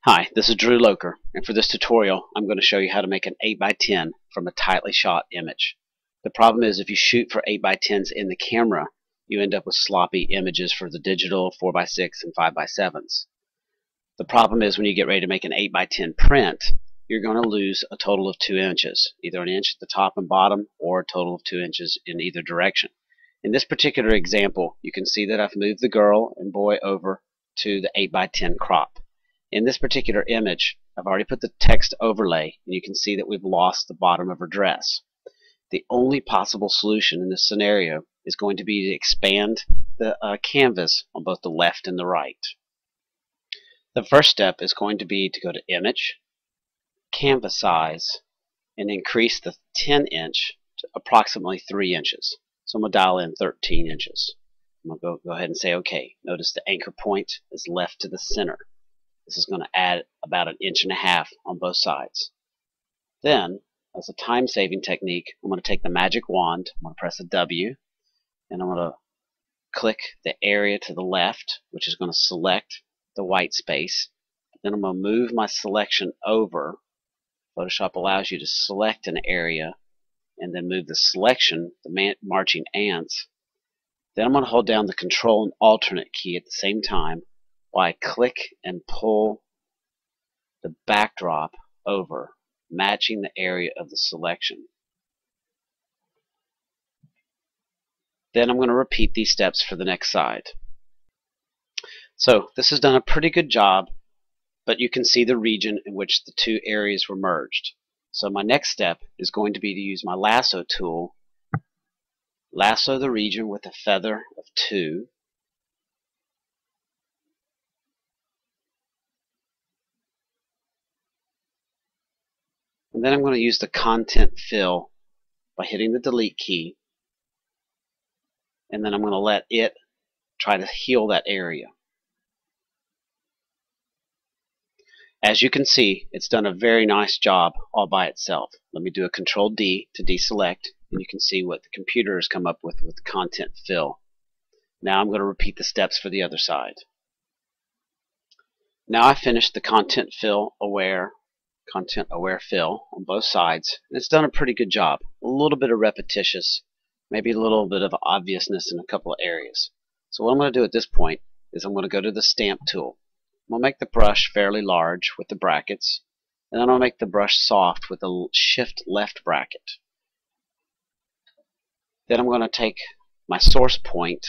Hi, this is Drew Loker, and for this tutorial I'm going to show you how to make an 8x10 from a tightly shot image. The problem is if you shoot for 8x10s in the camera, you end up with sloppy images for the digital 4x6 and 5x7s. The problem is when you get ready to make an 8x10 print, you're going to lose a total of 2 inches, either an inch at the top and bottom or a total of 2 inches in either direction. In this particular example, you can see that I've moved the girl and boy over to the 8x10 crop. In this particular image, I've already put the text overlay, and you can see that we've lost the bottom of her dress. The only possible solution in this scenario is going to be to expand the canvas on both the left and the right. The first step is going to be to go to Image, Canvas Size, and increase the 10-inch to approximately 3 inches. So I'm going to dial in 13 inches. I'm going to go ahead and say OK. Notice the anchor point is left to the center. This is going to add about 1.5 inches on both sides. Then, as a time-saving technique, I'm going to take the magic wand, I'm going to press a W, and I'm going to click the area to the left, which is going to select the white space. Then I'm going to move my selection over. Photoshop allows you to select an area and then move the selection, the marching ants. Then I'm going to hold down the Control and Alternate key at the same time while I click and pull the backdrop over, matching the area of the selection. Then I'm going to repeat these steps for the next side. So this has done a pretty good job, but you can see the region in which the two areas were merged. So my next step is going to be to use my Lasso tool, lasso the region with a feather of 2, and then I'm going to use the content fill by hitting the delete key, and then I'm going to let it try to heal that area. As you can see, it's done a very nice job all by itself. Let me do a Control D to deselect, and you can see what the computer has come up with the content fill. Now I'm going to repeat the steps for the other side. Now I finished the content aware fill on both sides, and it's done a pretty good job. A little bit of repetitious, maybe a little bit of obviousness in a couple of areas. So what I'm going to do at this point is I'm going to go to the stamp tool. I'm going to make the brush fairly large with the brackets, and then I'll make the brush soft with the shift left bracket. Then I'm going to take my source point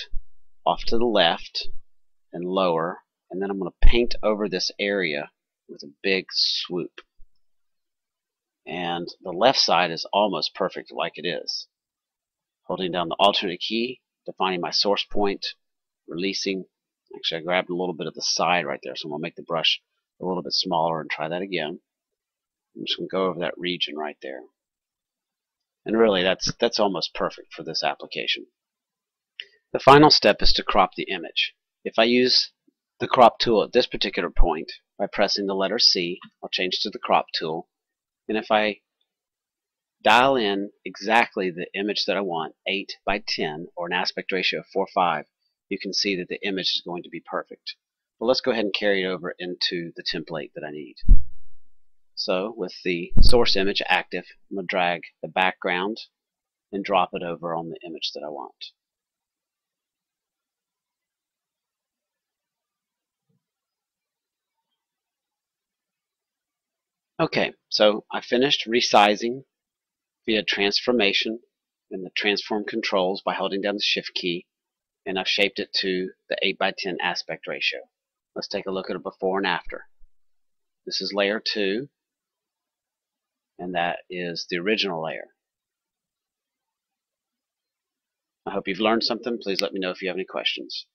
off to the left and lower, and then I'm going to paint over this area with a big swoop. And the left side is almost perfect like it is. Holding down the alternate key, defining my source point, releasing. Actually, I grabbed a little bit of the side right there, so I'm going to make the brush a little bit smaller and try that again. I'm just going to go over that region right there. And really, that's almost perfect for this application. The final step is to crop the image. If I use the crop tool at this particular point, by pressing the letter C, I'll change to the crop tool. And if I dial in exactly the image that I want, 8x10, or an aspect ratio of 4:5, you can see that the image is going to be perfect. Well, let's go ahead and carry it over into the template that I need. So with the source image active, I'm going to drag the background and drop it over on the image that I want. Okay, so I finished resizing via transformation and the transform controls by holding down the shift key, and I've shaped it to the 8x10 aspect ratio. Let's take a look at a before and after. This is layer 2, and that is the original layer. I hope you've learned something. Please let me know if you have any questions.